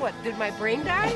What, did my brain die?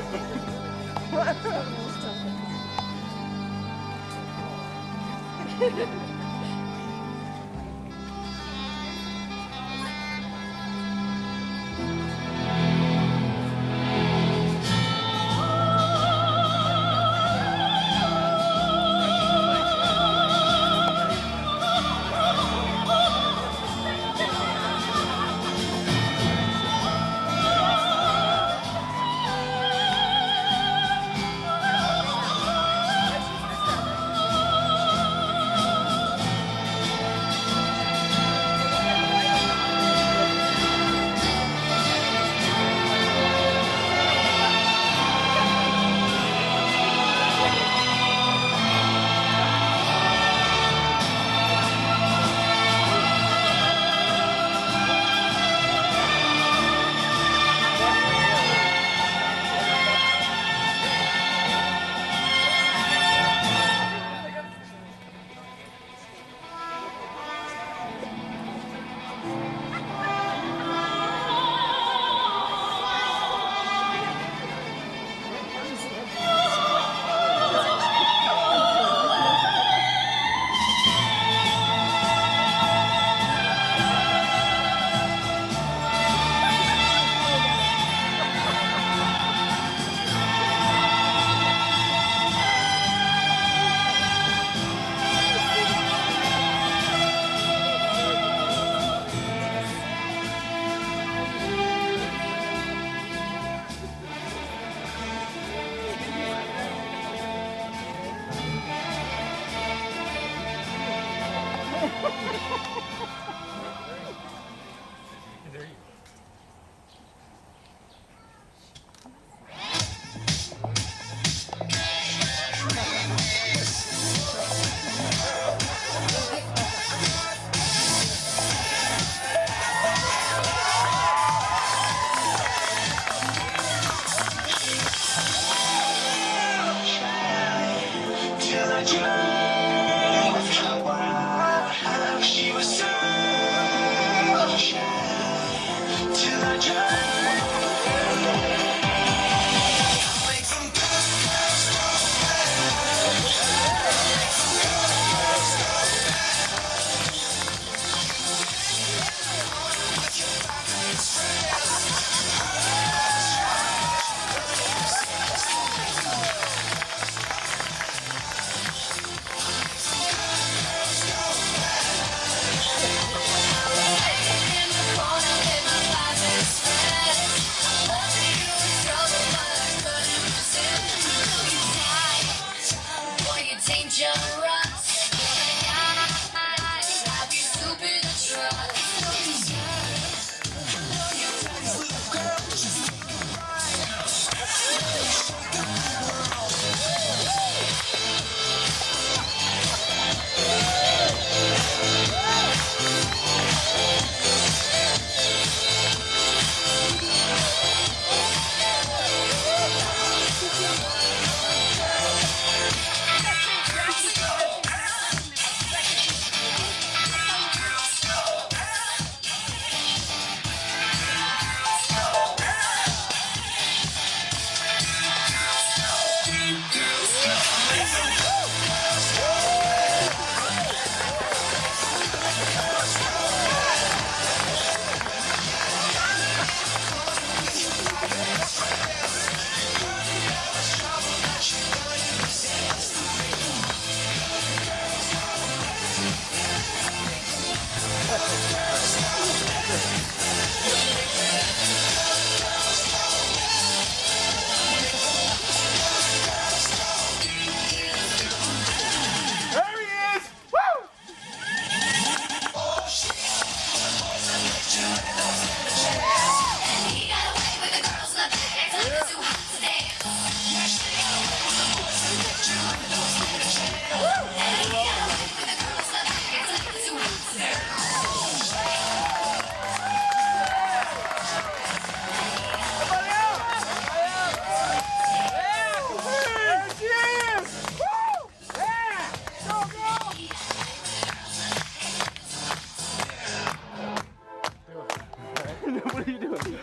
What are you doing?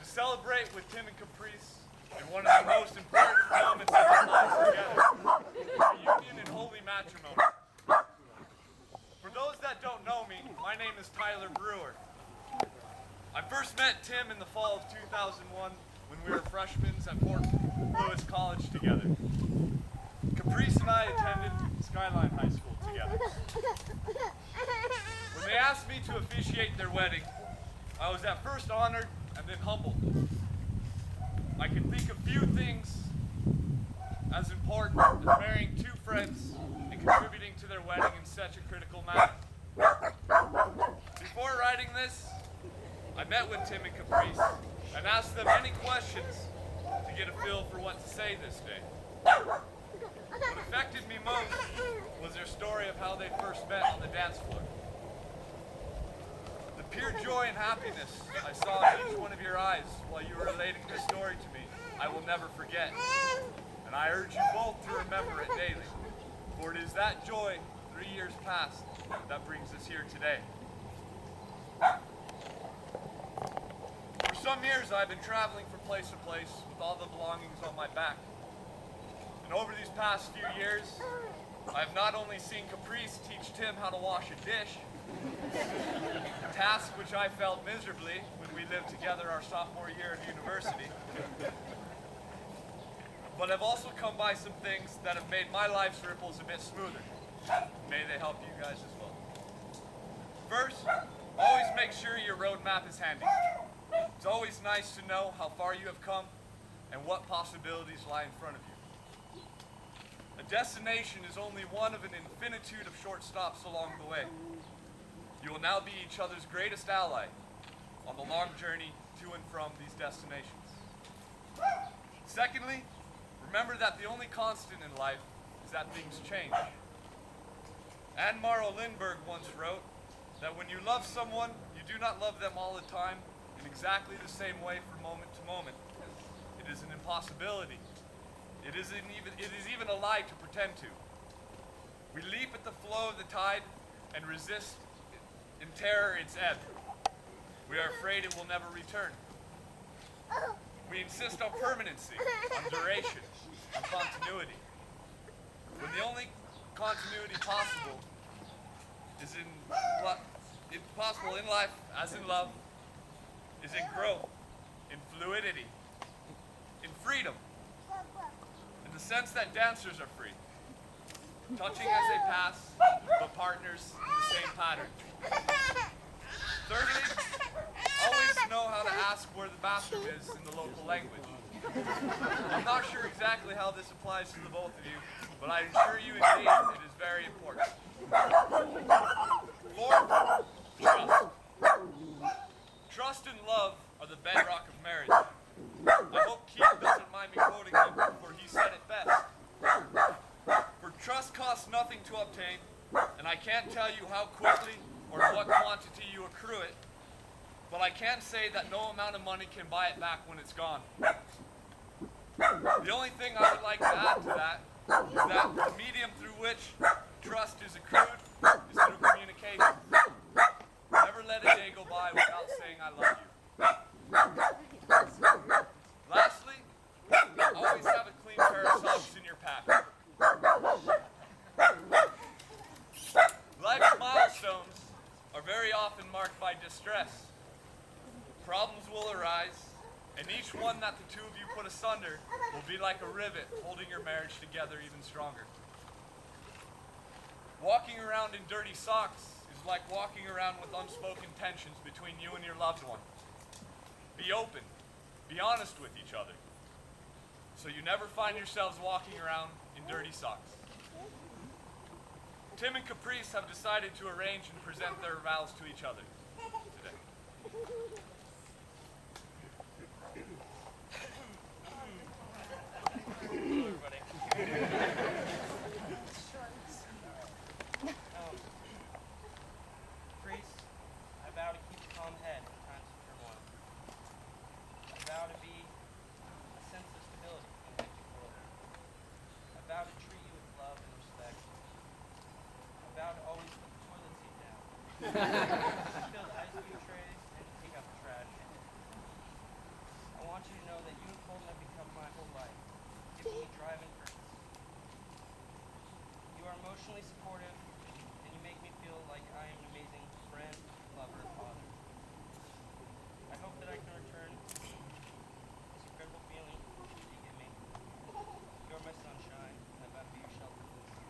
celebrate with Tim and Caprese in one of the most important moments of our lives together, a union in holy matrimony. For those that don't know me, my name is Tyler Brewer. I first met Tim in the fall of 2001 when we were freshmen at Fort Lewis College together. Caprese and I attended Skyline High School together. When they asked me to officiate their wedding, I was at first honored and then humbled. I can think of few things as important as marrying two friends and contributing to their wedding in such a critical manner. Before writing this, I met with Tim and Caprese and asked them any questions to get a feel for what to say this day. What affected me most was their story of how they first met on the dance floor. The pure joy and happiness I saw in each one of your eyes while you were relating this story to me, I will never forget. And I urge you both to remember it daily, for it is that joy 3 years past that brings us here today. For some years I've been traveling from place to place with all the belongings on my back. And over these past few years, I have not only seen Caprese teach Tim how to wash a dish, a task which I failed miserably when we lived together our sophomore year at university, but I've also come by some things that have made my life's ripples a bit smoother. May they help you guys as well. First, always make sure your roadmap is handy. It's always nice to know how far you have come and what possibilities lie in front of you. A destination is only one of an infinitude of short stops along the way. You will now be each other's greatest ally on the long journey to and from these destinations. Secondly, remember that the only constant in life is that things change. Anne Morrow Lindbergh once wrote that when you love someone, you do not love them all the time in exactly the same way from moment to moment. It is an impossibility. It is even a lie to pretend to. We leap at the flow of the tide and resist in terror its ebb. We are afraid it will never return. We insist on permanency, on duration, on continuity. When the only continuity possible is possible in life, as in love, is in growth, in fluidity, in freedom, in the sense that dancers are free, touching as they pass, but partners in the same pattern. Thirdly, always know how to ask where the bathroom is in the local language. I'm not sure exactly how this applies to the both of you, but I assure you indeed it is very important. Fourth, trust. Trust and love are the bedrock of marriage. I hope Keith doesn't mind me quoting him, for he said it best. For trust costs nothing to obtain, and I can't tell you how quickly or in what quantity you accrue it, but I can say that no amount of money can buy it back when it's gone. The only thing I would like to add to that is that the medium through which trust is accrued is through communication. Never let a day go by without saying I love you. Lastly, always have a clean pair of socks in your pack. Life's milestones are very often marked by distress. Problems will arise, and each one that the two of you put asunder will be like a rivet holding your marriage together even stronger. Walking around in dirty socks is like walking around with unspoken tensions between you and your loved one. Be open, be honest with each other, so you never find yourselves walking around in dirty socks. Tim and Caprese have decided to arrange and present their vows to each other today. Hello, everybody. Caprese, I vow to keep a calm head in times of turmoil. I vow to be a sense of stability in a hectic world. I vow to treat you with love and respect. I vow to always put the toilet seat down. Fill the ice cube trays and take out the trash. want you to know that you and Colton have become my whole life, giving me drive and purpose. You are emotionally supportive, and you make me feel like I am an amazing friend, lover, and father. I hope that I can return this incredible feeling that you give me. You are my sunshine, and I vow to be your shelter for this.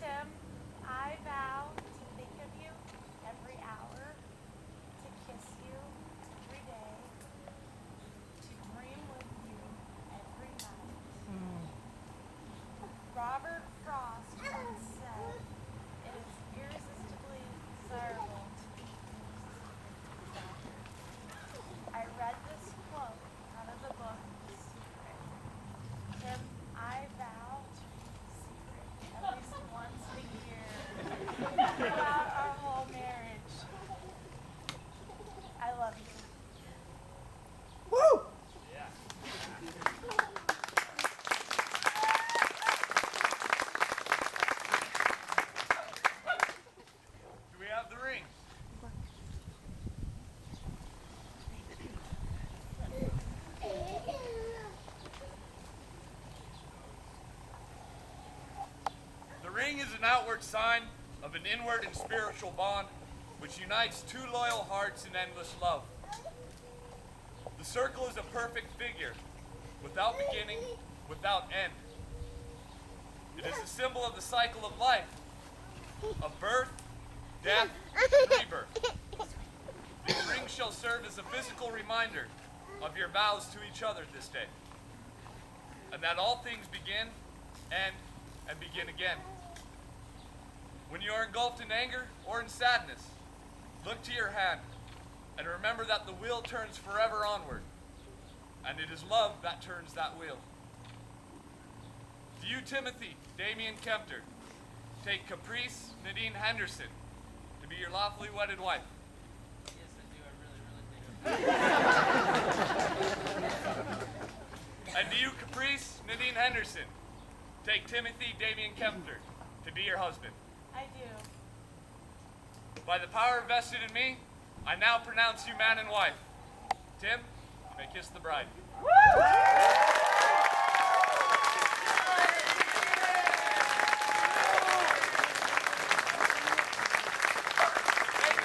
Tim, I vow to think of you every hour, to kiss you every day, to dream with you every night. Robert Frost once said, "It is irresistibly desirable to be I read this quote out of the book The Secret. Tim, I vow to be secret at least once a year throughout our whole marriage. I love you." Do we have the rings? The ring is an outward sign of an inward and spiritual bond which unites two loyal hearts in endless love. The circle is a perfect figure, without beginning, without end. It is a symbol of the cycle of life, of birth, death, and rebirth. These rings shall serve as a physical reminder of your vows to each other this day, and that all things begin, end, and begin again. When you are engulfed in anger or in sadness, look to your hand and remember that the wheel turns forever onward, and it is love that turns that wheel. Do you, Timothy Damian Kempter, take Caprese Nadine Henderson to be your lawfully wedded wife? Yes, I do. I really, really do. And do you, Caprese Nadine Henderson, take Timothy Damian Kempter to be your husband? I do. By the power vested in me, I now pronounce you man and wife. Tim, you may kiss the bride. Ladies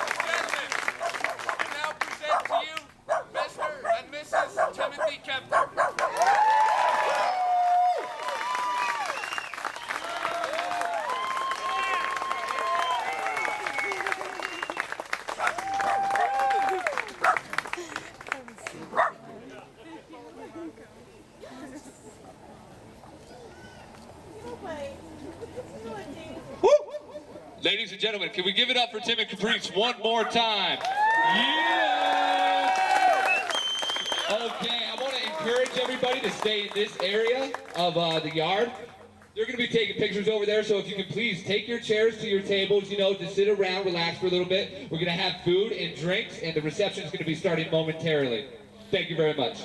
and gentlemen, I now present to you Mr. and Mrs. Timothy Kempter. Ladies and gentlemen, can we give it up for Tim and Caprese one more time? Yeah! Okay, I want to encourage everybody to stay in this area of the yard. They're going to be taking pictures over there, so if you can please take your chairs to your tables, to sit around, relax for a little bit. We're going to have food and drinks, and the reception is going to be starting momentarily. Thank you very much.